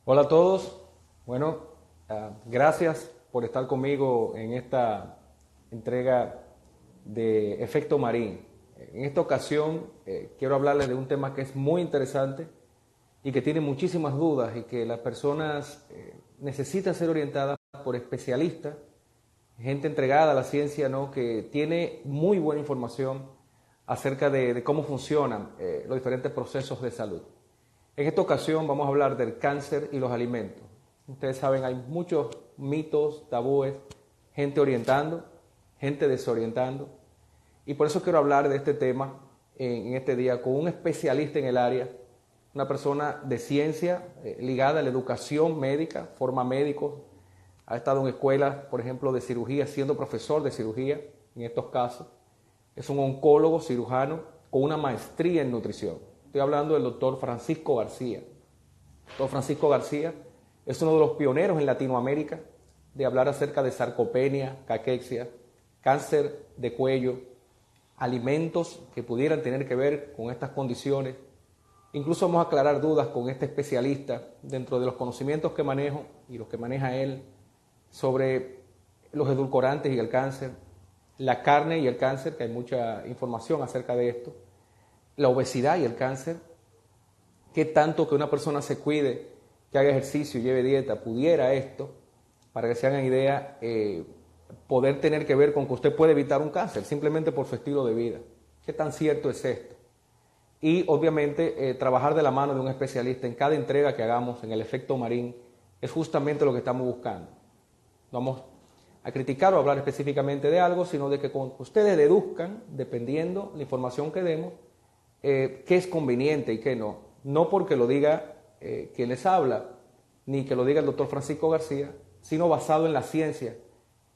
Hola a todos. Bueno, gracias por estar conmigo en esta entrega de Efecto Marín. En esta ocasión quiero hablarles de un tema que es muy interesante y que tiene muchísimas dudas y que las personas necesitan ser orientadas por especialistas, gente entregada a la ciencia, ¿no? Que tiene muy buena información acerca de cómo funcionan los diferentes procesos de salud. En esta ocasión vamos a hablar del cáncer y los alimentos. Ustedes saben, hay muchos mitos, tabúes, gente orientando, gente desorientando. Y por eso quiero hablar de este tema en este día con un especialista en el área, una persona de ciencia ligada a la educación médica, forma médicos, ha estado en escuelas, por ejemplo, de cirugía, siendo profesor de cirugía en estos casos. Es un oncólogo cirujano con una maestría en nutrición. Estoy hablando del doctor Francisco García. El doctor Francisco García es uno de los pioneros en Latinoamérica de hablar acerca de sarcopenia, caquexia, cáncer de cuello, alimentos que pudieran tener que ver con estas condiciones. Incluso vamos a aclarar dudas con este especialista dentro de los conocimientos que manejo y los que maneja él sobre los edulcorantes y el cáncer, la carne y el cáncer, que hay mucha información acerca de esto, la obesidad y el cáncer, qué tanto que una persona se cuide, que haga ejercicio, lleve dieta, pudiera esto, para que se hagan idea, poder tener que ver con que usted puede evitar un cáncer simplemente por su estilo de vida. ¿Qué tan cierto es esto? Y obviamente trabajar de la mano de un especialista en cada entrega que hagamos en el Efecto Marín es justamente lo que estamos buscando. No vamos a criticar o hablar específicamente de algo, sino de que ustedes deduzcan, dependiendo la información que demos, qué es conveniente y qué no. No porque lo diga quien les habla, ni que lo diga el doctor Francisco García, sino basado en la ciencia,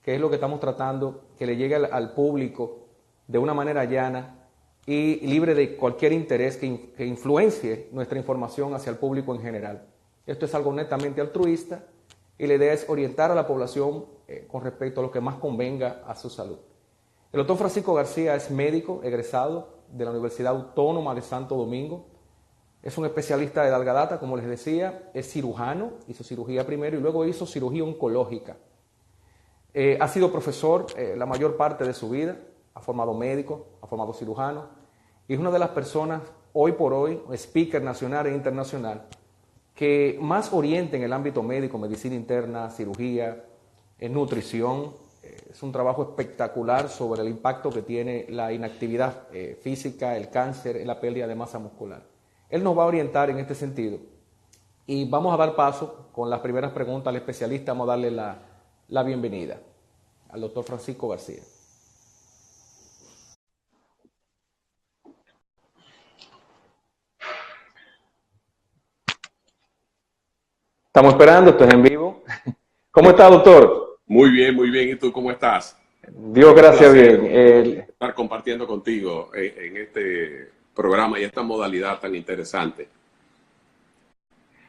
que es lo que estamos tratando, que le llegue al público de una manera llana y libre de cualquier interés que influencie nuestra información hacia el público en general. Esto es algo netamente altruista y la idea es orientar a la población con respecto a lo que más convenga a su salud. El doctor Francisco García es médico egresado de la Universidad Autónoma de Santo Domingo. Es un especialista de larga data, como les decía, es cirujano, hizo cirugía primero y luego hizo cirugía oncológica. Ha sido profesor la mayor parte de su vida, ha formado médicos, ha formado cirujanos y es una de las personas hoy por hoy, speaker nacional e internacional, que más orienta en el ámbito médico, medicina interna, cirugía, nutrición. Es un trabajo espectacular sobre el impacto que tiene la inactividad física, el cáncer, en la pérdida de masa muscular. Él nos va a orientar en este sentido y vamos a dar paso con las primeras preguntas al especialista. Vamos a darle la bienvenida al doctor Francisco García. Estamos esperando, esto es en vivo. ¿Cómo está, doctor? Muy bien, muy bien. ¿Y tú cómo estás? Dios Un gracias, placer bien. estar compartiendo contigo en este programa y esta modalidad tan interesante.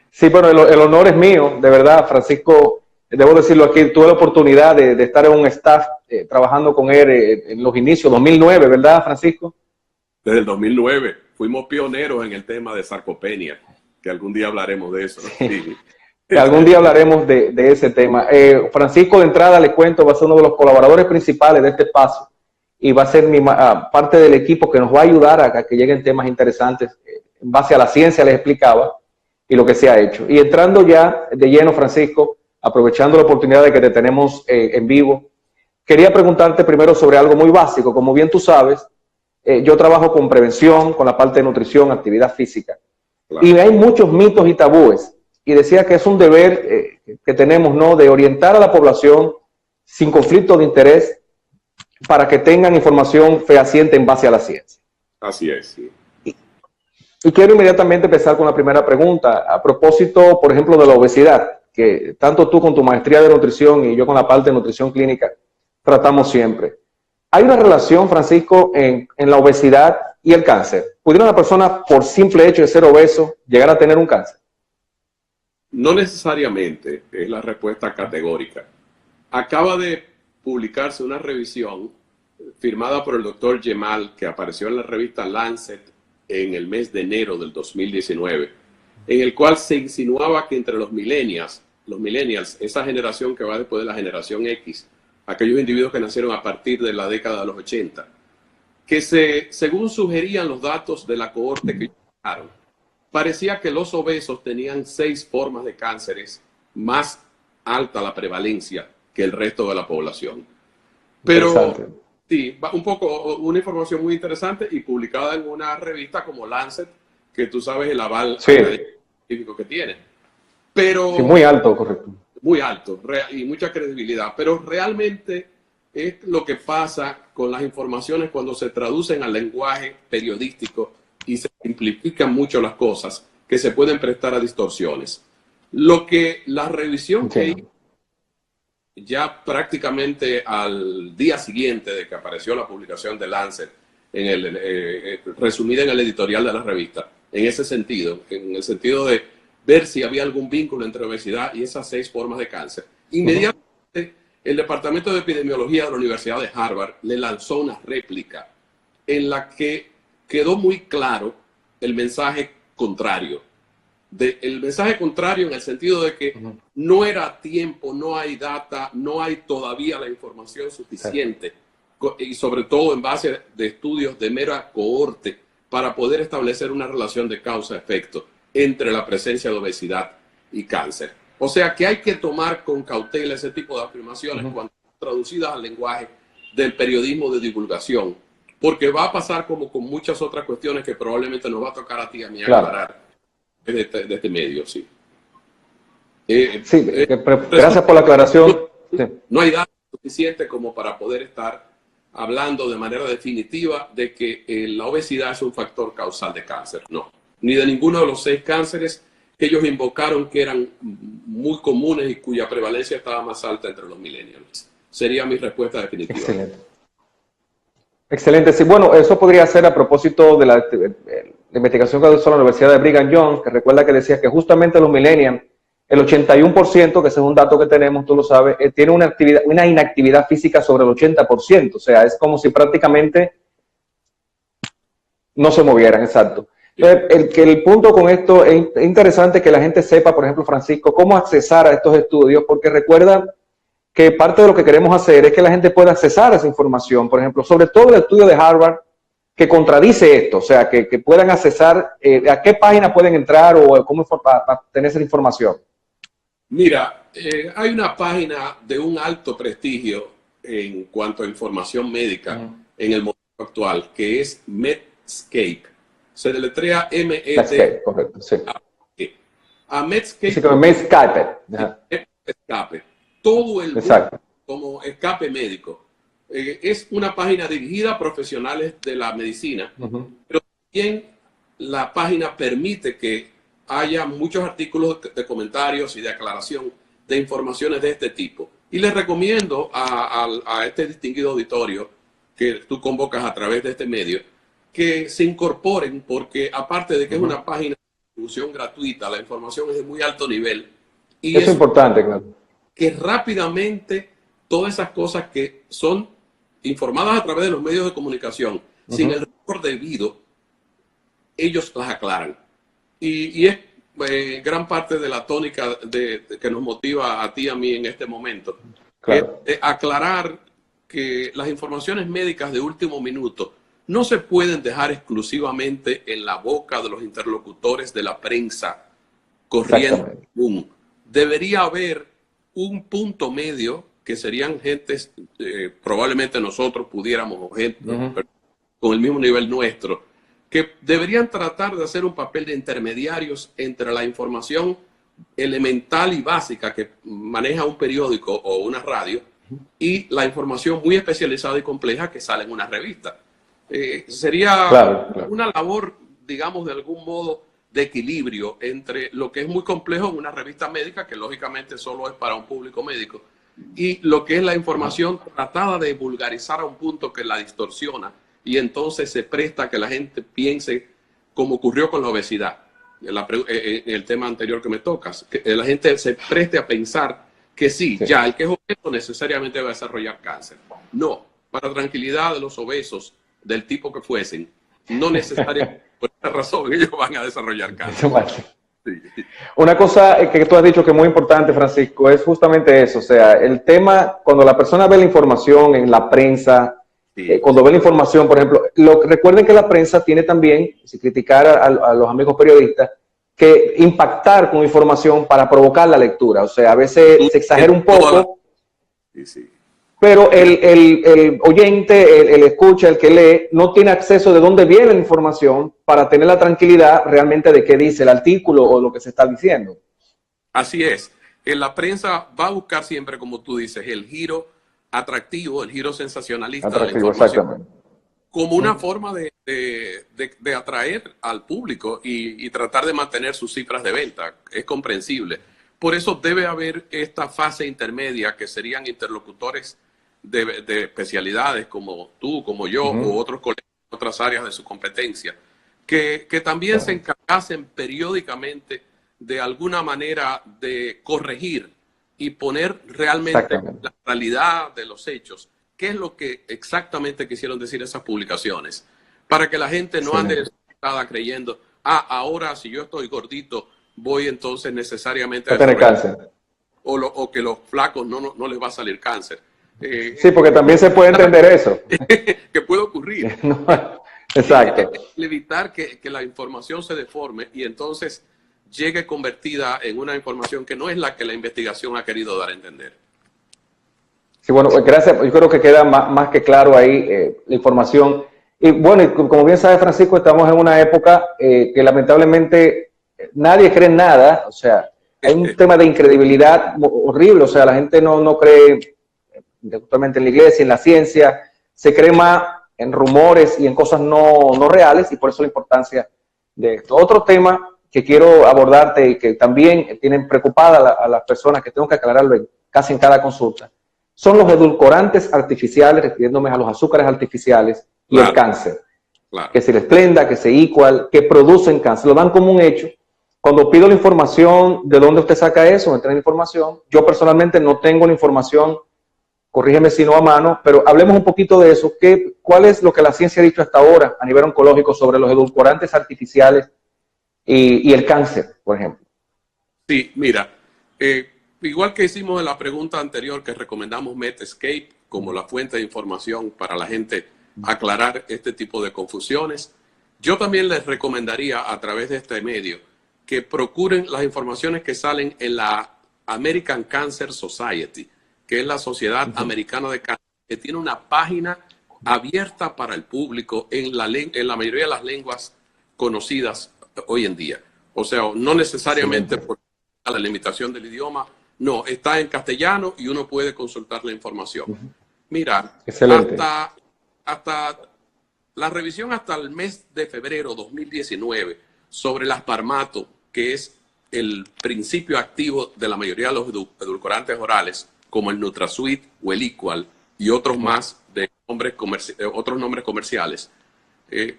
Sí, bueno, el honor es mío, de verdad, Francisco. Debo decirlo aquí, tuve la oportunidad de estar en un staff trabajando con él en los inicios, 2009, ¿verdad, Francisco? Desde el 2009 fuimos pioneros en el tema de sarcopenia, que algún día hablaremos de eso. Sí. Algún día hablaremos de ese tema. Francisco, de entrada, le cuento, va a ser uno de los colaboradores principales de este espacio y va a ser parte del equipo que nos va a ayudar a que lleguen temas interesantes en base a la ciencia, les explicaba, y lo que se ha hecho. Y entrando ya de lleno, Francisco, aprovechando la oportunidad de que te tenemos en vivo, quería preguntarte primero sobre algo muy básico. Como bien tú sabes, yo trabajo con prevención, con la parte de nutrición, actividad física. Claro. Y hay muchos mitos y tabúes. Y decía que es un deber que tenemos, ¿no?, de orientar a la población sin conflicto de interés para que tengan información fehaciente en base a la ciencia. Así es, sí. Y quiero inmediatamente empezar con la primera pregunta. A propósito, por ejemplo, de la obesidad, que tanto tú con tu maestría de nutrición y yo con la parte de nutrición clínica tratamos siempre. ¿Hay una relación, Francisco, en la obesidad y el cáncer? ¿Pudiera una persona, por simple hecho de ser obeso, llegar a tener un cáncer? No necesariamente es la respuesta categórica. Acaba de publicarse una revisión firmada por el doctor Gemal, que apareció en la revista Lancet en el mes de enero del 2019, en el cual se insinuaba que entre los millennials, esa generación que va después de la generación X, aquellos individuos que nacieron a partir de la década de los 80, que según sugerían los datos de la cohorte que llegaron, parecía que los obesos tenían 6 formas de cánceres más alta la prevalencia que el resto de la población. Pero sí, un poco, una información muy interesante y publicada en una revista como Lancet, que tú sabes el aval científico que tiene. Pero, sí, muy alto, correcto. Muy alto y mucha credibilidad. Pero realmente es lo que pasa con las informaciones cuando se traducen al lenguaje periodístico y se simplifican mucho las cosas que se pueden prestar a distorsiones. Lo que la revisión que hizo ya prácticamente al día siguiente de que apareció la publicación de Lancet, resumida en el editorial de la revista, en ese sentido, en el sentido de ver si había algún vínculo entre obesidad y esas 6 formas de cáncer, inmediatamente el Departamento de Epidemiología de la Universidad de Harvard le lanzó una réplica en la que quedó muy claro el mensaje contrario. El mensaje contrario en el sentido de que no era tiempo, no hay data, no hay todavía la información suficiente, y sobre todo en base de estudios de mera cohorte, para poder establecer una relación de causa-efecto entre la presencia de obesidad y cáncer. O sea que hay que tomar con cautela ese tipo de afirmaciones cuando traducidas al lenguaje del periodismo de divulgación, porque va a pasar como con muchas otras cuestiones que probablemente nos va a tocar a ti y a mí aclarar de este medio. Sí. Gracias por la aclaración. No hay datos suficientes como para poder estar hablando de manera definitiva de que la obesidad es un factor causal de cáncer. No, ni de ninguno de los 6 cánceres que ellos invocaron que eran muy comunes y cuya prevalencia estaba más alta entre los millennials. Sería mi respuesta definitiva. Excelente. Excelente. Sí, bueno, eso podría ser a propósito de la investigación que hizo la Universidad de Brigham Young, que recuerda que decía que justamente los millennials, el 81%, que ese es un dato que tenemos, tú lo sabes, tiene una inactividad física sobre el 80%. O sea, es como si prácticamente no se movieran, exacto. Entonces, el punto con esto es interesante que la gente sepa, por ejemplo, Francisco, cómo accesar a estos estudios, porque recuerda que parte de lo que queremos hacer es que la gente pueda accesar a esa información, por ejemplo, sobre todo el estudio de Harvard que contradice esto, o sea, que puedan accesar, a qué página pueden entrar o cómo para tener esa información. Mira, hay una página de un alto prestigio en cuanto a información médica en el momento actual, que es Medscape. Se deletrea Medscape, correcto, sí. A Medscape. Sí, como Medscape. Escape. Todo el mundo como escape médico. Es una página dirigida a profesionales de la medicina, pero también la página permite que haya muchos artículos de comentarios y de aclaración de informaciones de este tipo. Y les recomiendo a este distinguido auditorio que tú convocas a través de este medio que se incorporen, porque aparte de que es una página de distribución gratuita, la información es de muy alto nivel. Y eso es importante, claro. Que rápidamente todas esas cosas que son informadas a través de los medios de comunicación, sin el rigor debido, ellos las aclaran. Y es gran parte de la tónica que nos motiva a ti y a mí en este momento. Claro. Aclarar que las informaciones médicas de último minuto no se pueden dejar exclusivamente en la boca de los interlocutores de la prensa corriente. Debería haber un punto medio que serían gentes, probablemente nosotros pudiéramos, o gente con el mismo nivel nuestro, que deberían tratar de hacer un papel de intermediarios entre la información elemental y básica que maneja un periódico o una radio y la información muy especializada y compleja que sale en una revista. Sería una labor, digamos, de algún modo de equilibrio entre lo que es muy complejo en una revista médica, que lógicamente solo es para un público médico, y lo que es la información tratada de vulgarizar a un punto que la distorsiona y entonces se presta a que la gente piense como ocurrió con la obesidad, el tema anterior que me tocas, que la gente se preste a pensar que sí, ya el que es obeso necesariamente va a desarrollar cáncer. No, para tranquilidad de los obesos, del tipo que fuesen, no necesariamente por esta razón ellos van a desarrollar cáncer. Sí. Una cosa que tú has dicho que es muy importante, Francisco, es justamente eso. O sea, el tema, cuando la persona ve la información en la prensa, Sí, cuando ve la información, por ejemplo, recuerden que la prensa tiene también, si criticar a los amigos periodistas, que impactar con información para provocar la lectura. O sea, a veces tú se exagera tienes un toda la... poco, Sí, sí. pero Tienes... el oyente, el escucha, el que lee, no tiene acceso de dónde viene la información para tener la tranquilidad realmente de qué dice el artículo o lo que se está diciendo. Así es. En la prensa va a buscar siempre, como tú dices, el giro atractivo, el giro sensacionalista de la Atractivo, información, exactamente. como una forma de atraer al público y tratar de mantener sus cifras de venta. Es comprensible. Por eso debe haber esta fase intermedia que serían interlocutores de especialidades como tú, como yo, o otros colegas en otras áreas de su competencia, que también se Claro. encargasen periódicamente de alguna manera de corregir y poner realmente Exactamente. la realidad de los hechos. ¿Qué es lo que exactamente quisieron decir esas publicaciones? Para que la gente no ande Excelente. desesperada creyendo, ahora si yo estoy gordito, voy entonces necesariamente a Va a tener desarrollar, cáncer. o que los flacos no les va a salir cáncer. Sí, porque también se puede entender eso. Que puede ocurrir. No, exacto. Evitar que la información se deforme y entonces llegue convertida en una información que no es la que la investigación ha querido dar a entender. Sí, bueno, gracias. Yo creo que queda más que claro ahí la información. Y bueno, y como bien sabe Francisco, estamos en una época que lamentablemente nadie cree en nada. O sea, hay un tema de incredibilidad horrible. O sea, la gente no cree justamente en la iglesia, en la ciencia. Se cree más en rumores y en cosas no reales, y por eso la importancia de esto. Otro tema que quiero abordarte y que también tienen preocupada a las personas, que tengo que aclararlo casi en cada consulta, son los edulcorantes artificiales, refiriéndome a los azúcares artificiales y el Claro, cáncer. claro. Que si el Splenda, que si Equal, que producen cáncer, lo dan como un hecho. Cuando pido la información, ¿de dónde usted saca eso? Me traen información. Yo personalmente no tengo la información, corrígeme si no a mano, pero hablemos un poquito de eso. ¿Cuál es lo que la ciencia ha dicho hasta ahora a nivel oncológico sobre los edulcorantes artificiales y el cáncer, por ejemplo? Sí, mira, igual que hicimos en la pregunta anterior que recomendamos Medscape como la fuente de información para la gente aclarar este tipo de confusiones, yo también les recomendaría a través de este medio que procuren las informaciones que salen en la American Cancer Society, que es la Sociedad Americana de Cáncer, que tiene una página abierta para el público en la mayoría de las lenguas conocidas hoy en día. O sea, no necesariamente Excelente. por la limitación del idioma, no, está en castellano y uno puede consultar la información. Mira, Excelente. hasta la revisión hasta el mes de febrero 2019 sobre el asparmato, que es el principio activo de la mayoría de los edulcorantes orales, como el NutraSweet o el Equal y otros más de otros nombres comerciales. Eh,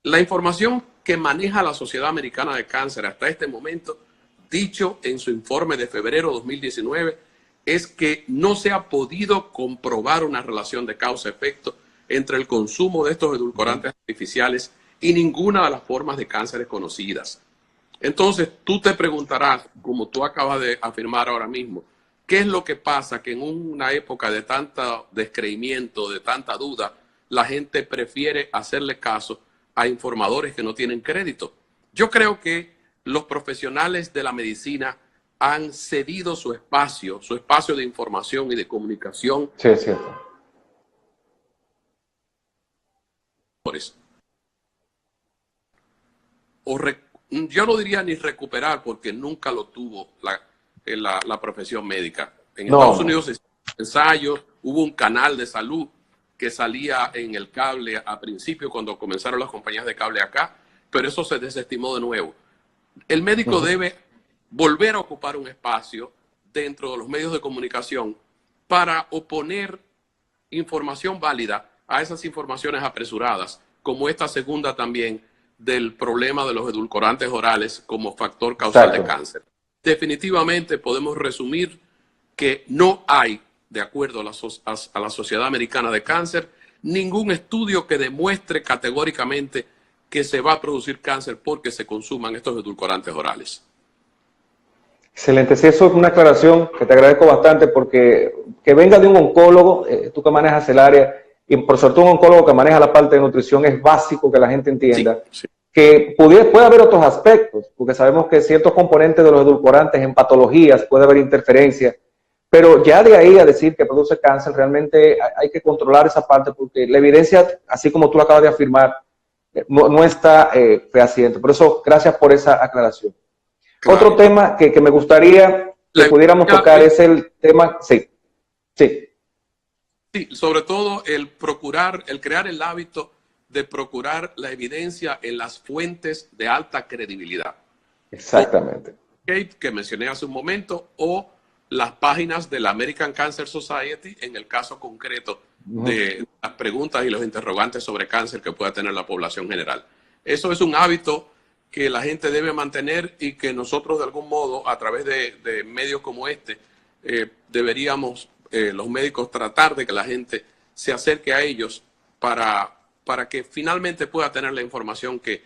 la información que maneja la Sociedad Americana de Cáncer hasta este momento, dicho en su informe de febrero 2019, es que no se ha podido comprobar una relación de causa-efecto entre el consumo de estos edulcorantes artificiales y ninguna de las formas de cánceres conocidas. Entonces, tú te preguntarás, como tú acabas de afirmar ahora mismo, ¿qué es lo que pasa que en una época de tanto descreimiento, de tanta duda, la gente prefiere hacerle caso a informadores que no tienen crédito? Yo creo que los profesionales de la medicina han cedido su espacio de información y de comunicación. Sí, es cierto. O yo no diría ni recuperar porque nunca lo tuvo la profesión médica. En No, Estados Unidos se hicieron ensayos, hubo un canal de salud que salía en el cable a principio cuando comenzaron las compañías de cable acá, pero eso se desestimó de nuevo. El médico debe volver a ocupar un espacio dentro de los medios de comunicación para oponer información válida a esas informaciones apresuradas, como esta segunda también del problema de los edulcorantes orales como factor causal de exacto. cáncer. Definitivamente podemos resumir que no hay, de acuerdo a la Sociedad Americana de Cáncer, ningún estudio que demuestre categóricamente que se va a producir cáncer porque se consuman estos edulcorantes orales. Excelente, sí, eso es una aclaración que te agradezco bastante porque que venga de un oncólogo, tú que manejas el área, y por suerte un oncólogo que maneja la parte de nutrición, es básico que la gente entienda Sí. que puede haber otros aspectos, porque sabemos que ciertos componentes de los edulcorantes en patologías puede haber interferencia, pero ya de ahí a decir que produce cáncer, realmente hay que controlar esa parte porque la evidencia, así como tú lo acabas de afirmar, no está fehaciente. Por eso, gracias por esa aclaración. Claro. Otro tema que me gustaría que pudiéramos tocar es el tema, sí. Sí, sobre todo el crear el hábito de procurar la evidencia en las fuentes de alta credibilidad. Exactamente. Que mencioné hace un momento, o las páginas de la American Cancer Society, en el caso concreto de las preguntas y los interrogantes sobre cáncer que pueda tener la población general. Eso es un hábito que la gente debe mantener y que nosotros de algún modo, a través de medios como este, deberíamos, los médicos, tratar de que la gente se acerque a ellos para que finalmente pueda tener la información que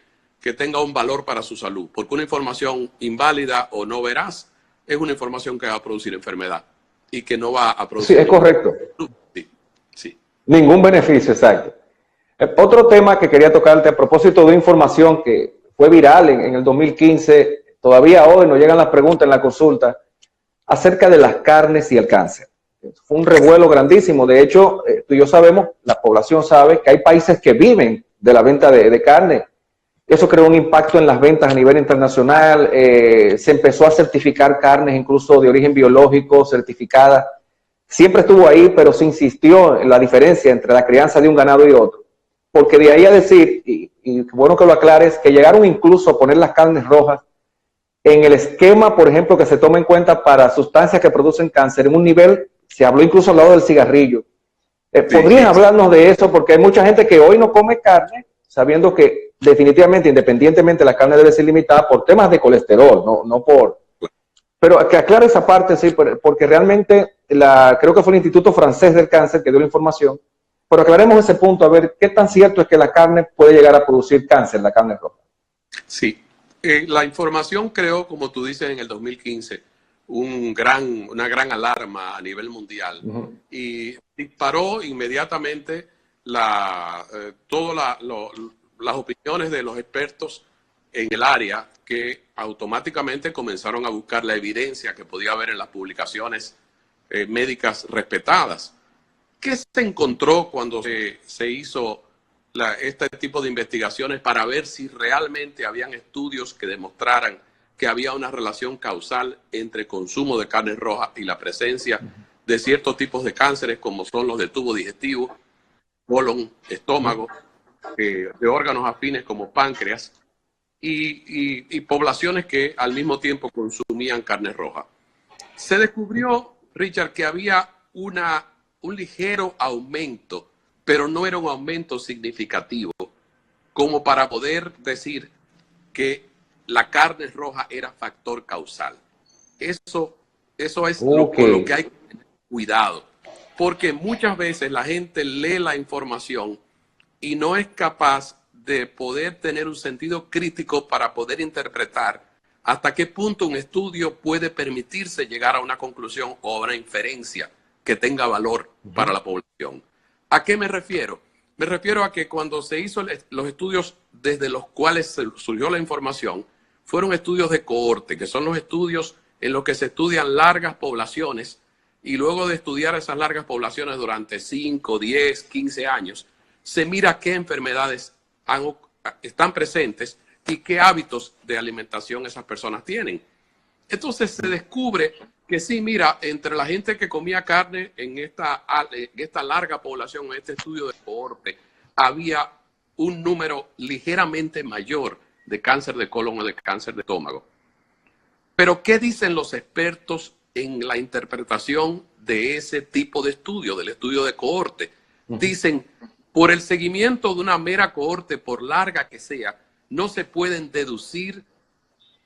tenga un valor para su salud. Porque una información inválida o no veraz es una información que va a producir enfermedad y que no va a producir... Sí, es correcto. Sí. Ningún beneficio, exacto. Otro tema que quería tocarte a propósito de información que fue viral en el 2015, todavía hoy nos llegan las preguntas en la consulta acerca de las carnes y el cáncer. Fue un revuelo grandísimo. De hecho, tú y yo sabemos, la población sabe que hay países que viven de la venta de carne. Eso creó un impacto en las ventas a nivel internacional. Se empezó a certificar carnes incluso de origen biológico, certificadas. Siempre estuvo ahí, pero se insistió en la diferencia entre la crianza de un ganado y otro. Porque de ahí a decir, y bueno que lo aclares, que llegaron incluso a poner las carnes rojas en el esquema, por ejemplo, que se toma en cuenta para sustancias que producen cáncer en un nivel, se habló incluso al lado del cigarrillo. ¿Podrías hablarnos de eso? Porque hay mucha gente que hoy no come carne, sabiendo que definitivamente, independientemente, la carne debe ser limitada por temas de colesterol, no por... Pero que aclare esa parte, sí, porque realmente creo que fue el Instituto Francés del Cáncer que dio la información, pero aclaremos ese punto, a ver qué tan cierto es que la carne puede llegar a producir cáncer, la carne roja. Sí, la información creó, como tú dices, en el 2015 una gran alarma a nivel mundial y disparó inmediatamente todas las opiniones de los expertos en el área, que automáticamente comenzaron a buscar la evidencia que podía haber en las publicaciones médicas respetadas. ¿Qué se encontró cuando se hizo este tipo de investigaciones para ver si realmente habían estudios que demostraran que había una relación causal entre consumo de carne roja y la presencia de ciertos tipos de cánceres, como son los de tubo digestivo, colon, estómago, de órganos afines como páncreas, y poblaciones que al mismo tiempo consumían carne roja? Se descubrió, Richard, que había un ligero aumento, pero no era un aumento significativo como para poder decir que la carne roja era factor causal. Eso es con lo que hay que tener cuidado, porque muchas veces la gente lee la información y no es capaz de poder tener un sentido crítico para poder interpretar hasta qué punto un estudio puede permitirse llegar a una conclusión o a una inferencia que tenga valor para la población. ¿A qué me refiero? Me refiero a que cuando se hizo los estudios desde los cuales surgió la información, fueron estudios de cohorte, que son los estudios en los que se estudian largas poblaciones, y luego de estudiar esas largas poblaciones durante 5, 10, 15 años, se mira qué enfermedades están presentes y qué hábitos de alimentación esas personas tienen. Entonces se descubre que sí, mira, entre la gente que comía carne en esta larga población, en este estudio de cohorte, había un número ligeramente mayor de cáncer de colon o de cáncer de estómago. Pero ¿qué dicen los expertos en la interpretación de ese tipo de estudio, del estudio de cohorte? Dicen, por el seguimiento de una mera cohorte, por larga que sea, no se pueden deducir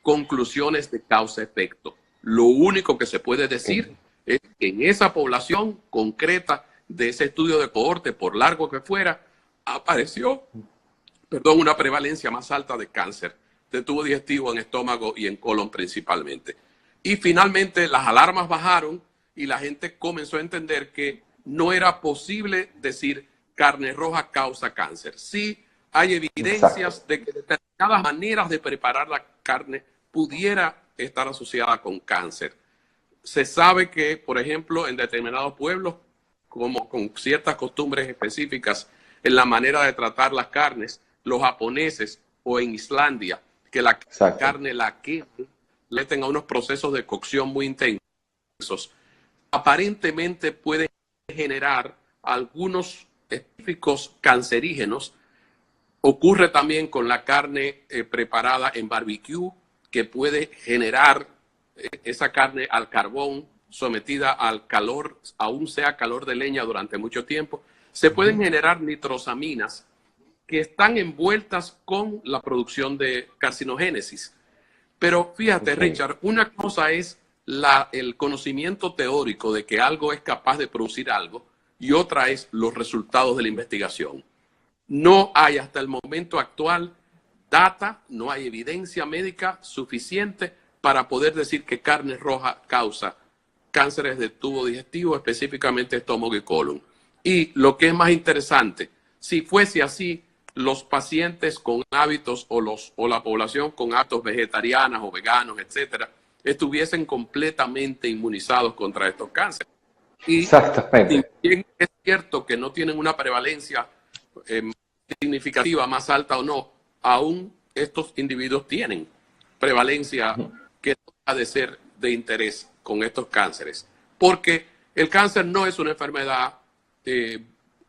conclusiones de causa-efecto. Lo único que se puede decir es que en esa población concreta de ese estudio de cohorte, por largo que fuera, apareció una prevalencia más alta de cáncer de tubo digestivo en estómago y en colon principalmente. Y finalmente las alarmas bajaron y la gente comenzó a entender que no era posible decir carne roja causa cáncer. Sí hay evidencias de que determinadas maneras de preparar la carne pudiera estar asociada con cáncer. Se sabe que, por ejemplo, en determinados pueblos, como con ciertas costumbres específicas en la manera de tratar las carnes, los japoneses o en Islandia, que la carne la queman, le meten a unos procesos de cocción muy intensos, aparentemente puede generar algunos específicos cancerígenos. Ocurre también con la carne preparada en barbecue, que puede generar esa carne al carbón, sometida al calor, aún sea calor de leña durante mucho tiempo. Se pueden generar nitrosaminas que están envueltas con la producción de carcinogénesis. Pero fíjate, Richard, una cosa es el conocimiento teórico de que algo es capaz de producir algo y otra es los resultados de la investigación. No hay hasta el momento actual data, no hay evidencia médica suficiente para poder decir que carne roja causa cánceres de tubo digestivo, específicamente estómago y colon. Y lo que es más interesante, si fuese así, los pacientes con hábitos o la población con hábitos vegetarianas o veganos, etcétera, estuviesen completamente inmunizados contra estos cánceres. Y exactamente. Si es cierto que no tienen una prevalencia significativa, más alta o no, aún estos individuos tienen prevalencia que no ha de ser de interés con estos cánceres. Porque el cáncer no es una enfermedad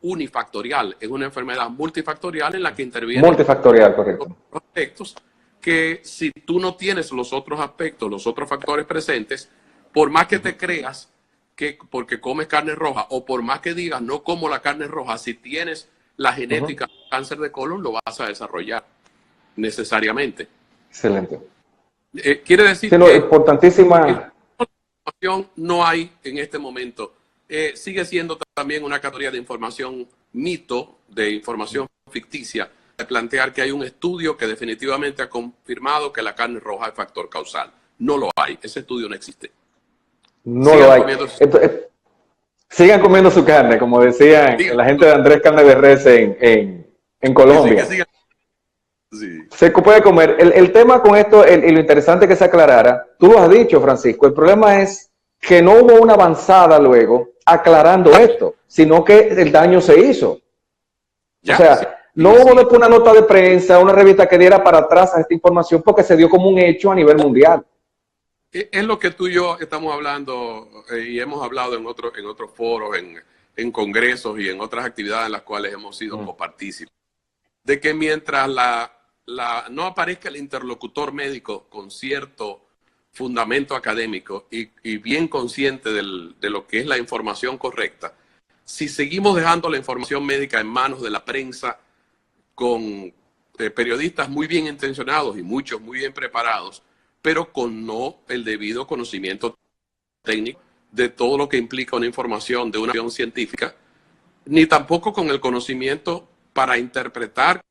unifactorial, es una enfermedad multifactorial en la que intervienen multifactorial, correcto, aspectos que si tú no tienes los otros aspectos, los otros factores presentes, por más que te creas que porque comes carne roja o por más que digas no como la carne roja, si tienes la genética de cáncer de colon lo vas a desarrollar necesariamente. Excelente. Quiere decir sí, que importantísima información no hay en este momento. Sigue siendo también una categoría de información mito, de información ficticia, de plantear que hay un estudio que definitivamente ha confirmado que la carne roja es factor causal. No lo hay, ese estudio no existe. No sigan lo hay. Sigan comiendo su carne, como decía la gente de Andrés Carne de Res en Colombia. Sí. Se puede comer. El tema con esto, y lo interesante que se aclarara, tú lo has dicho, Francisco, el problema es que no hubo una avanzada luego aclarando esto, sino que el daño se hizo. Ya, o sea, no hubo después una nota de prensa, una revista que diera para atrás a esta información porque se dio como un hecho a nivel mundial. Es lo que tú y yo estamos hablando y hemos hablado en otros foros, en congresos y en otras actividades en las cuales hemos sido copartícipes. De que mientras no aparezca el interlocutor médico con cierto fundamento académico y bien consciente de lo que es la información correcta, si seguimos dejando la información médica en manos de la prensa con periodistas muy bien intencionados y muchos muy bien preparados, pero con no el debido conocimiento técnico de todo lo que implica una información de una acción científica, ni tampoco con el conocimiento para interpretar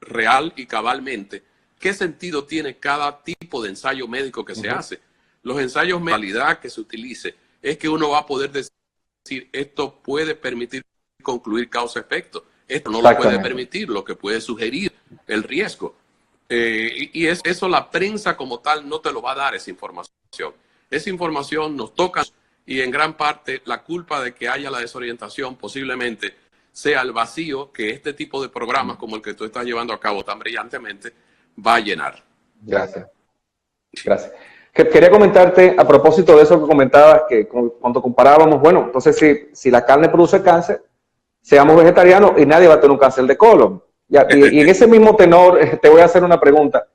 real y cabalmente qué sentido tiene cada tipo de ensayo médico que se hace. Los ensayos médicos, la modalidad que se utilice, es que uno va a poder decir, esto puede permitir concluir causa-efecto, esto no lo puede permitir, lo que puede sugerir el riesgo. Y eso la prensa como tal no te lo va a dar esa información. Esa información nos toca y en gran parte la culpa de que haya la desorientación posiblemente sea el vacío que este tipo de programas como el que tú estás llevando a cabo tan brillantemente va a llenar. Gracias. Gracias. Quería comentarte a propósito de eso que comentabas, que cuando comparábamos, bueno, entonces si la carne produce cáncer, seamos vegetarianos y nadie va a tener un cáncer de colon. Y en ese mismo tenor te voy a hacer una pregunta.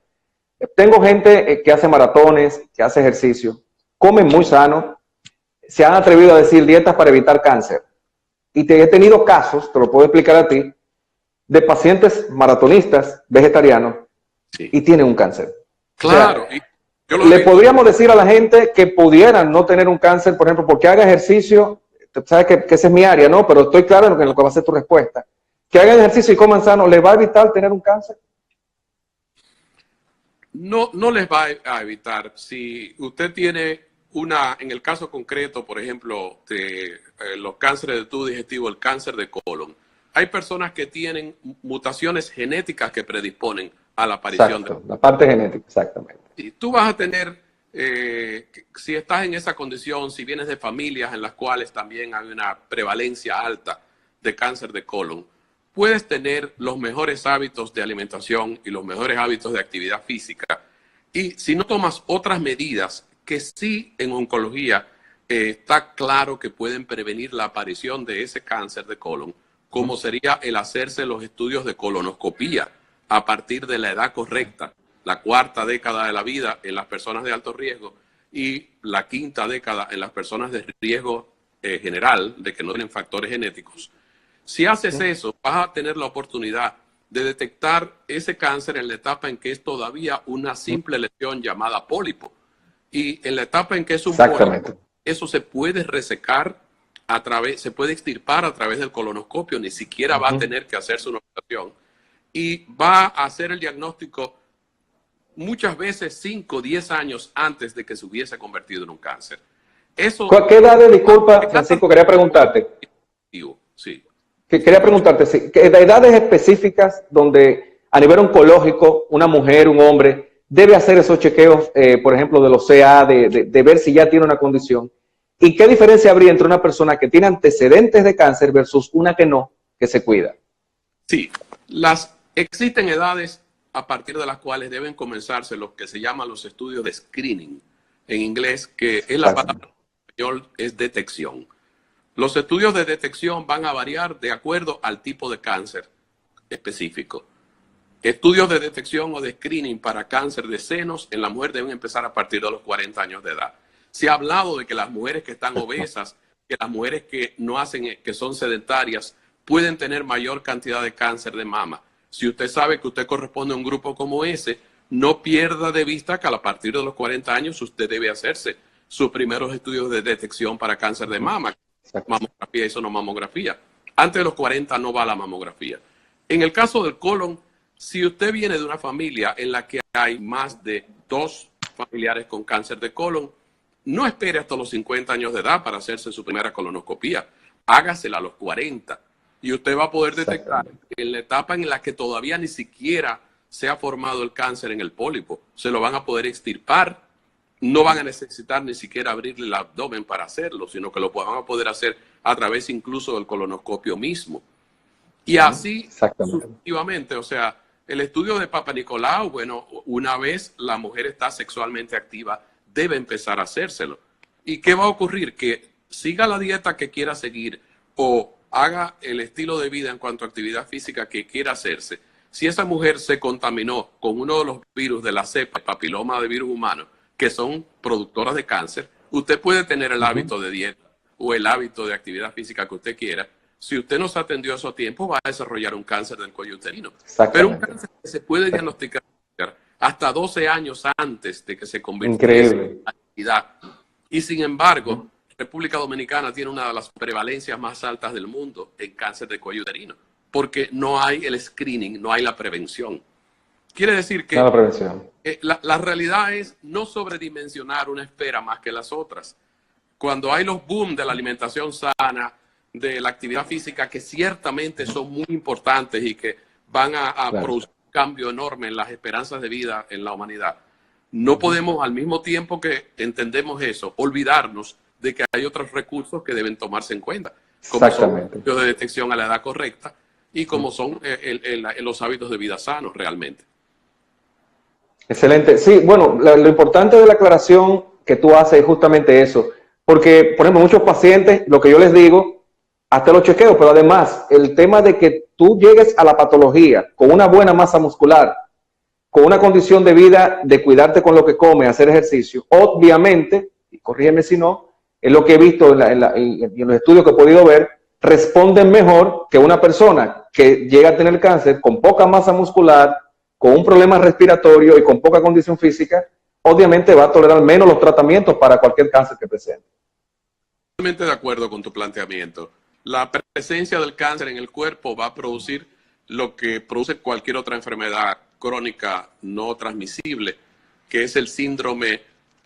Tengo gente que hace maratones, que hace ejercicio, comen muy sano, se han atrevido a decir dietas para evitar cáncer. Y he tenido casos, te lo puedo explicar a ti, de pacientes maratonistas vegetarianos y tienen un cáncer. Claro. O sea, le podríamos decir a la gente que pudieran no tener un cáncer, por ejemplo, porque haga ejercicio. Sabes que esa es mi área, ¿no? Pero estoy claro en lo que va a ser tu respuesta. que hagan ejercicio y coman sano, ¿les va a evitar tener un cáncer? No, no les va a evitar. Si usted tiene en el caso concreto, por ejemplo, de los cánceres de tubo digestivo, el cáncer de colon, hay personas que tienen mutaciones genéticas que predisponen a la aparición la parte genética, exactamente. Y tú vas a tener, si estás en esa condición, si vienes de familias en las cuales también hay una prevalencia alta de cáncer de colon, puedes tener los mejores hábitos de alimentación y los mejores hábitos de actividad física. Y si no tomas otras medidas que sí en oncología está claro que pueden prevenir la aparición de ese cáncer de colon, como sería el hacerse los estudios de colonoscopía a partir de la edad correcta, la cuarta década de la vida en las personas de alto riesgo y la quinta década en las personas de riesgo general, de que no tienen factores genéticos. Si haces eso, vas a tener la oportunidad de detectar ese cáncer en la etapa en que es todavía una simple lesión llamada pólipo. Y en la etapa en que es un pólipo, eso se puede resecar se puede extirpar a través del colonoscopio, ni siquiera va a tener que hacerse una operación. Y va a hacer el diagnóstico muchas veces 5 o 10 años antes de que se hubiese convertido en un cáncer. Eso, ¿qué edades, disculpa, Francisco, quería preguntarte? Sí. Quería preguntarte, ¿de edades específicas donde a nivel oncológico una mujer, un hombre, debe hacer esos chequeos, por ejemplo, de los CA, de ver si ya tiene una condición? ¿Y qué diferencia habría entre una persona que tiene antecedentes de cáncer versus una que no, que se cuida? Sí, existen edades a partir de las cuales deben comenzarse lo que se llaman los estudios de screening, en inglés, que es la palabra en español, es detección. Los estudios de detección van a variar de acuerdo al tipo de cáncer específico. Estudios de detección o de screening para cáncer de senos en la mujer deben empezar a partir de los 40 años de edad. Se ha hablado de que las mujeres que están obesas, que las mujeres que no hacen, que son sedentarias, pueden tener mayor cantidad de cáncer de mama. Si usted sabe que usted corresponde a un grupo como ese, no pierda de vista que a partir de los 40 años usted debe hacerse sus primeros estudios de detección para cáncer de mama. Mamografía y sonomamografía. Antes de los 40 no va la mamografía. En el caso del colon, si usted viene de una familia en la que hay más de 2 familiares con cáncer de colon, no espere hasta los 50 años de edad para hacerse su primera colonoscopía. Hágasela a los 40 y usted va a poder detectar en la etapa en la que todavía ni siquiera se ha formado el cáncer en el pólipo. Se lo van a poder extirpar. No van a necesitar ni siquiera abrirle el abdomen para hacerlo, sino que lo van a poder hacer a través incluso del colonoscopio mismo. Y así sucesivamente. O sea, el estudio de Papa Nicolau, bueno, una vez la mujer está sexualmente activa, debe empezar a hacérselo. ¿Y qué va a ocurrir? Que siga la dieta que quiera seguir o haga el estilo de vida en cuanto a actividad física que quiera hacerse. Si esa mujer se contaminó con uno de los virus de la cepa, papiloma de virus humano, que son productoras de cáncer, usted puede tener el hábito de dieta o el hábito de actividad física que usted quiera. Si usted no se atendió a eso a tiempo, va a desarrollar un cáncer del cuello uterino. Pero un cáncer que se puede diagnosticar hasta 12 años antes de que se convirtiese en actividad. Y sin embargo, República Dominicana tiene una de las prevalencias más altas del mundo en cáncer de cuello uterino, porque no hay el screening, no hay la prevención. Quiere decir que la realidad es no sobredimensionar una esfera más que las otras. Cuando hay los boom de la alimentación sana, de la actividad física, que ciertamente son muy importantes y que van a producir un cambio enorme en las esperanzas de vida en la humanidad, no podemos, al mismo tiempo que entendemos eso, olvidarnos de que hay otros recursos que deben tomarse en cuenta, como son los de detección a la edad correcta y como son los hábitos de vida sanos realmente. Excelente. Sí, bueno, lo importante de la aclaración que tú haces es justamente eso. Porque, por ejemplo, muchos pacientes, lo que yo les digo, hasta los chequeos, pero además, el tema de que tú llegues a la patología con una buena masa muscular, con una condición de vida de cuidarte con lo que comes, hacer ejercicio, obviamente, y corrígeme si no, es lo que he visto en los estudios que he podido ver, responden mejor que una persona que llega a tener cáncer con poca masa muscular, con un problema respiratorio y con poca condición física, obviamente va a tolerar menos los tratamientos para cualquier cáncer que presente. Totalmente de acuerdo con tu planteamiento. La presencia del cáncer en el cuerpo va a producir lo que produce cualquier otra enfermedad crónica no transmisible, que es el síndrome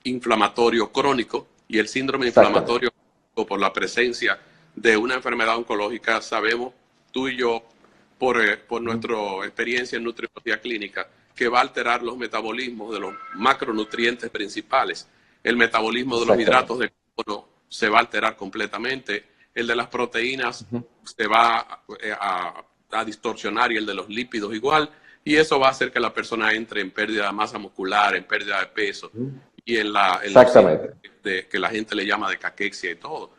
inflamatorio crónico. Y el síndrome inflamatorio crónico, por la presencia de una enfermedad oncológica, sabemos tú y yo, por nuestra experiencia en nutriología clínica, que va a alterar los metabolismos de los macronutrientes principales. El metabolismo de los hidratos de carbono se va a alterar completamente. El de las proteínas se va a distorsionar, y el de los lípidos igual. Y eso va a hacer que la persona entre en pérdida de masa muscular, en pérdida de peso, y en que la gente le llama de caquexia y todo.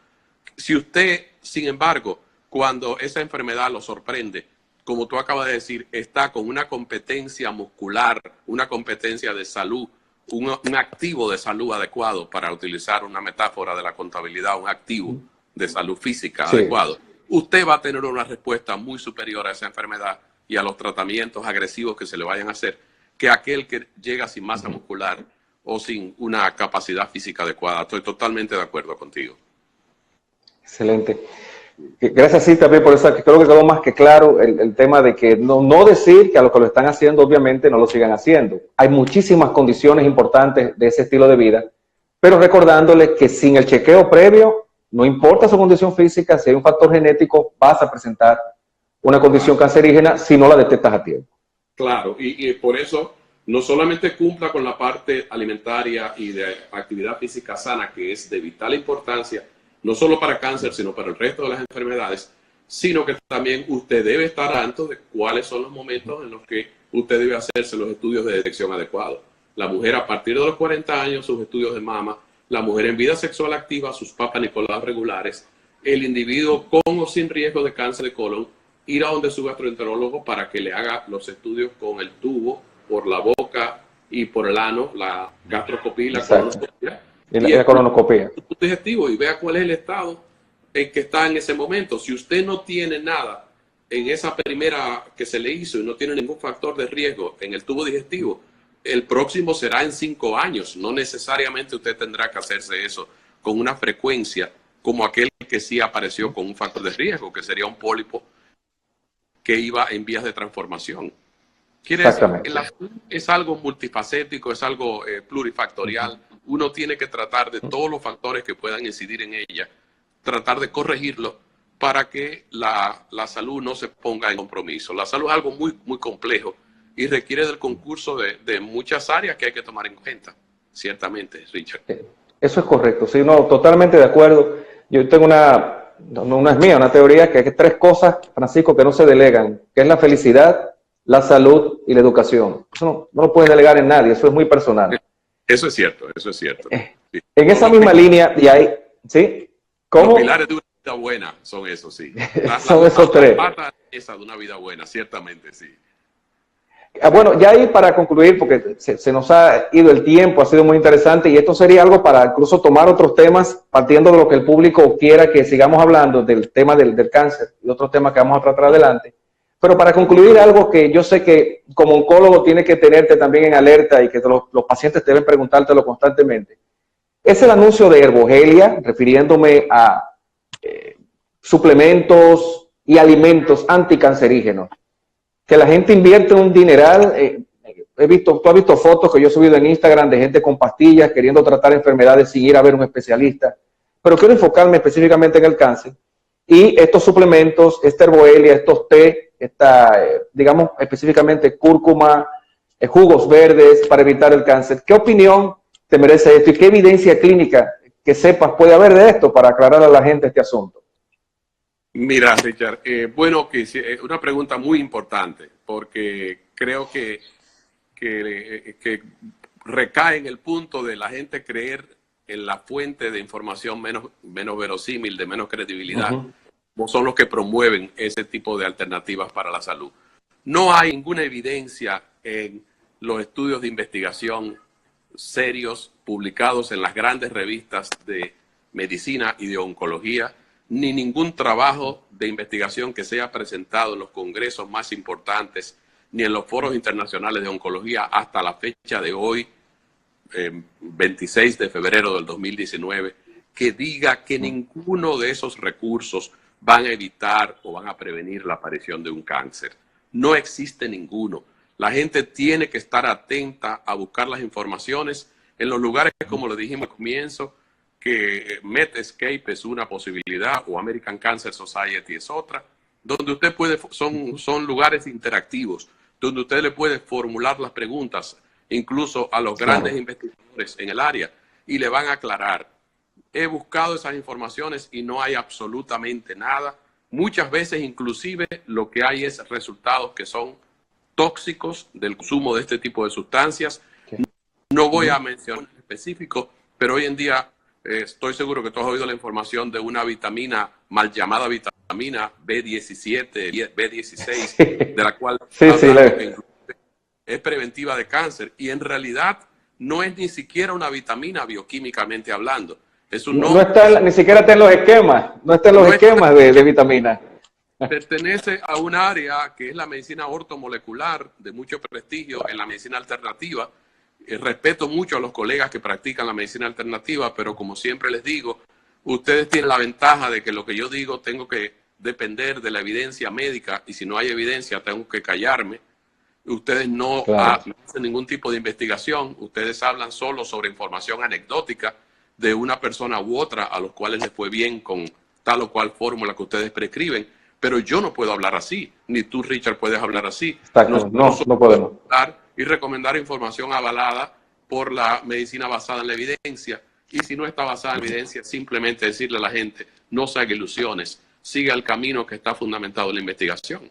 Si usted, sin embargo, cuando esa enfermedad lo sorprende, como tú acabas de decir, está con una competencia muscular, una competencia de salud, un activo de salud adecuado, para utilizar una metáfora de la contabilidad, un activo de salud física adecuado, usted va a tener una respuesta muy superior a esa enfermedad y a los tratamientos agresivos que se le vayan a hacer, que aquel que llega sin masa muscular o sin una capacidad física adecuada. Estoy totalmente de acuerdo contigo. Excelente. Gracias, sí, también por eso, creo que quedó más que claro el tema de que no decir que a los que lo están haciendo, obviamente, no lo sigan haciendo. Hay muchísimas condiciones importantes de ese estilo de vida, pero recordándoles que sin el chequeo previo, no importa su condición física, si hay un factor genético, vas a presentar una condición cancerígena si no la detectas a tiempo. Claro, y por eso no solamente cumpla con la parte alimentaria y de actividad física sana, que es de vital importancia, no solo para cáncer, sino para el resto de las enfermedades, sino que también usted debe estar al tanto de cuáles son los momentos en los que usted debe hacerse los estudios de detección adecuados. La mujer a partir de los 40 años, sus estudios de mama; la mujer en vida sexual activa, sus Papa Nicolau regulares; el individuo con o sin riesgo de cáncer de colon, ir a donde su gastroenterólogo para que le haga los estudios con el tubo, por la boca y por el ano, la gastroscopía y la colonoscopia. Y la colonoscopia. Digestivo, y vea cuál es el estado en que está en ese momento. Si usted no tiene nada en esa primera que se le hizo y no tiene ningún factor de riesgo en el tubo digestivo, el próximo será en 5 años. No necesariamente usted tendrá que hacerse eso con una frecuencia como aquel que sí apareció con un factor de riesgo, que sería un pólipo que iba en vías de transformación. Quiere decir, es algo multifacético, es algo plurifactorial. Uno tiene que tratar de todos los factores que puedan incidir en ella, tratar de corregirlo para que la salud no se ponga en compromiso. La salud es algo muy, muy complejo y requiere del concurso de muchas áreas que hay que tomar en cuenta. Ciertamente, Richard. Eso es correcto, sí, no, totalmente de acuerdo. Yo tengo no es mía, una teoría que hay 3 cosas, Francisco, que no se delegan, que es la felicidad, la salud y la educación. Eso no lo puedes delegar en nadie, eso es muy personal. Eso es cierto, eso es cierto. Sí. En esa misma línea, y hay, ¿sí? ¿Cómo? Los pilares de una vida buena son esos, sí. Son esos 3. Esa de una vida buena, ciertamente, sí. Bueno, ya ahí para concluir, porque se nos ha ido el tiempo, ha sido muy interesante, y esto sería algo para incluso tomar otros temas, partiendo de lo que el público quiera que sigamos hablando, del tema del cáncer y otros temas que vamos a tratar adelante. Pero para concluir, algo que yo sé que como oncólogo tiene que tenerte también en alerta y que los pacientes deben preguntártelo constantemente, es el anuncio de Herbogelia, refiriéndome a suplementos y alimentos anticancerígenos, que la gente invierte un dineral. Tú has visto fotos que yo he subido en Instagram de gente con pastillas queriendo tratar enfermedades sin ir a ver un especialista, pero quiero enfocarme específicamente en el cáncer. Y estos suplementos, esta Herbogelia, estos té, digamos específicamente cúrcuma, jugos verdes para evitar el cáncer. ¿Qué opinión te merece esto y qué evidencia clínica que sepas puede haber de esto para aclarar a la gente este asunto? Mira, Richard, bueno, que es una pregunta muy importante, porque creo que recae en el punto de la gente creer en la fuente de información menos verosímil, de menos credibilidad, son los que promueven ese tipo de alternativas para la salud. No hay ninguna evidencia en los estudios de investigación serios publicados en las grandes revistas de medicina y de oncología, ni ningún trabajo de investigación que sea presentado en los congresos más importantes, ni en los foros internacionales de oncología hasta la fecha de hoy, 26 de febrero del 2019, que diga que ninguno de esos recursos van a evitar o van a prevenir la aparición de un cáncer. No existe ninguno. La gente tiene que estar atenta a buscar las informaciones en los lugares, como lo dijimos al comienzo, que Medscape es una posibilidad o American Cancer Society es otra, donde usted puede, son lugares interactivos, donde usted le puede formular las preguntas, incluso a los grandes investigadores en el área, y le van a aclarar. He buscado esas informaciones y no hay absolutamente nada. Muchas veces, inclusive, lo que hay es resultados que son tóxicos del consumo de este tipo de sustancias. No voy a mencionar en específico, pero hoy en día estoy seguro que tú has oído la información de una vitamina mal llamada vitamina B17, B16, de la cual es preventiva de cáncer, y en realidad no es ni siquiera una vitamina bioquímicamente hablando. Es un no está, ni siquiera está en los esquemas, no está en los esquemas de vitamina. Pertenece a un área que es la medicina ortomolecular, de mucho prestigio en la medicina alternativa. Respeto mucho a los colegas que practican la medicina alternativa, pero como siempre les digo, ustedes tienen la ventaja de que lo que yo digo tengo que depender de la evidencia médica, y si no hay evidencia tengo que callarme. Ustedes no hacen ningún tipo de investigación, ustedes hablan solo sobre información anecdótica de una persona u otra a los cuales les fue bien con tal o cual fórmula que ustedes prescriben, pero yo no puedo hablar así, ni tú, Richard, puedes hablar así. No podemos hablar y recomendar información avalada por la medicina basada en la evidencia, y si no está basada en evidencia, simplemente decirle a la gente, no se haga ilusiones, siga el camino que está fundamentado en la investigación.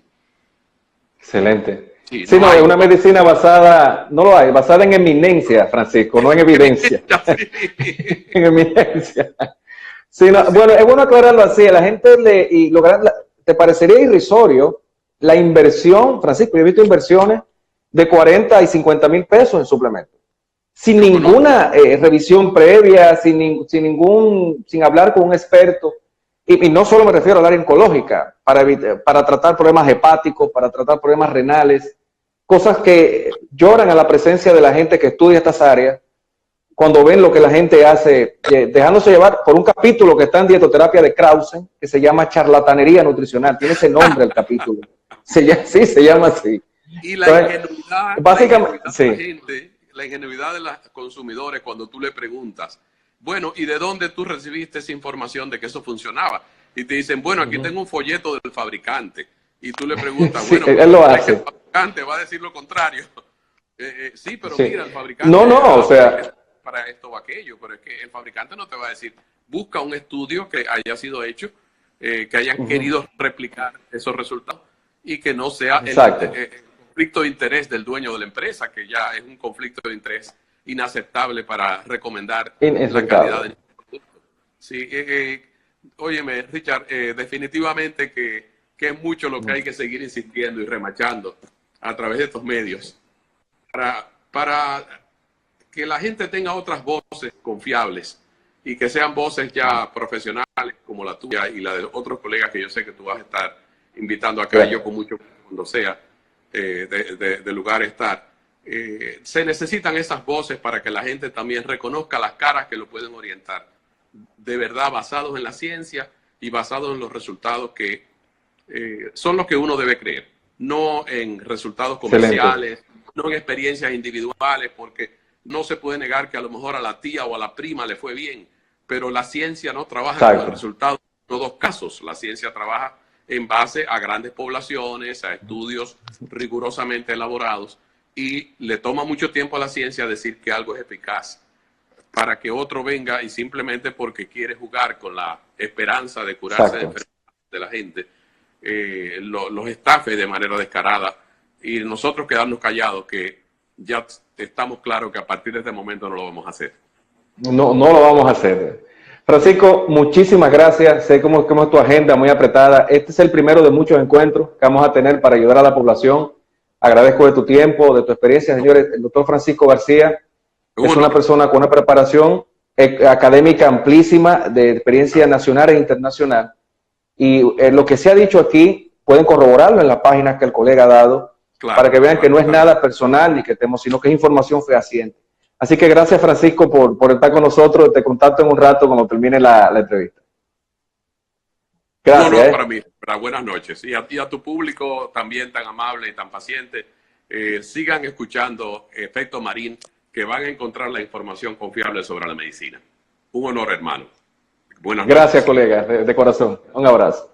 Excelente. Sí, no, es una medicina basada, no lo hay, basada en eminencia, Francisco, no en evidencia. En eminencia. Sí, no, bueno, es bueno aclararlo así, a la gente te parecería irrisorio la inversión, Francisco, yo he visto inversiones de 40 y 50 mil pesos en suplementos, sin ninguna revisión previa, sin hablar con un experto. Y no solo me refiero al área oncológica, para tratar problemas hepáticos, para tratar problemas renales, cosas que lloran a la presencia de la gente que estudia estas áreas, cuando ven lo que la gente hace, dejándose llevar por un capítulo que está en dietoterapia de Krausen, que se llama charlatanería nutricional. Tiene ese nombre el capítulo. Se llama así. Y la ingenuidad, básicamente, la ingenuidad de los consumidores cuando tú le preguntas, bueno, ¿y de dónde tú recibiste esa información de que eso funcionaba? Y te dicen, bueno, aquí tengo un folleto del fabricante. Y tú le preguntas, bueno, él lo hace. El fabricante va a decir lo contrario. Sí, pero mira, el fabricante... No, o sea... para esto o aquello, pero es que el fabricante no te va a decir, busca un estudio que haya sido hecho, que hayan querido replicar esos resultados, y que no sea el conflicto de interés del dueño de la empresa, que ya es un conflicto de interés inaceptable para recomendar la calidad del producto. Sí, óyeme, Richard, definitivamente que es mucho lo que hay que seguir insistiendo y remachando a través de estos medios para que la gente tenga otras voces confiables y que sean voces ya profesionales como la tuya y la de otros colegas que yo sé que tú vas a estar invitando acá, yo con mucho cuando sea de lugar estar. Se necesitan esas voces para que la gente también reconozca las caras que lo pueden orientar, de verdad basados en la ciencia y basados en los resultados que son los que uno debe creer, no en resultados comerciales, no en experiencias individuales, porque no se puede negar que a lo mejor a la tía o a la prima le fue bien, pero la ciencia no trabaja con el resultado en los dos casos. La ciencia trabaja en base a grandes poblaciones, a estudios rigurosamente elaborados, y le toma mucho tiempo a la ciencia decir que algo es eficaz, para que otro venga y simplemente porque quiere jugar con la esperanza de curarse de enfermedades de la gente, los estafe de manera descarada, y nosotros quedarnos callados, que ya estamos claros que a partir de este momento no lo vamos a hacer. No lo vamos a hacer. Francisco, muchísimas gracias. Sé cómo es tu agenda muy apretada. Este es el primero de muchos encuentros que vamos a tener para ayudar a la población. Agradezco de tu tiempo, de tu experiencia, señores. El doctor Francisco García es una persona con una preparación académica amplísima, de experiencia nacional e internacional. Y lo que se ha dicho aquí, pueden corroborarlo en la página que el colega ha dado, para que vean que no es nada personal ni que temos, sino que es información fehaciente. Así que gracias, Francisco, por estar con nosotros. Te contacto en un rato cuando termine la entrevista. Gracias. Un honor para mí. Buenas noches. Y a tu público también tan amable y tan paciente, sigan escuchando Efecto Marín, que van a encontrar la información confiable sobre la medicina. Un honor, hermano. Buenas noches. Gracias, colega, de corazón. Un abrazo.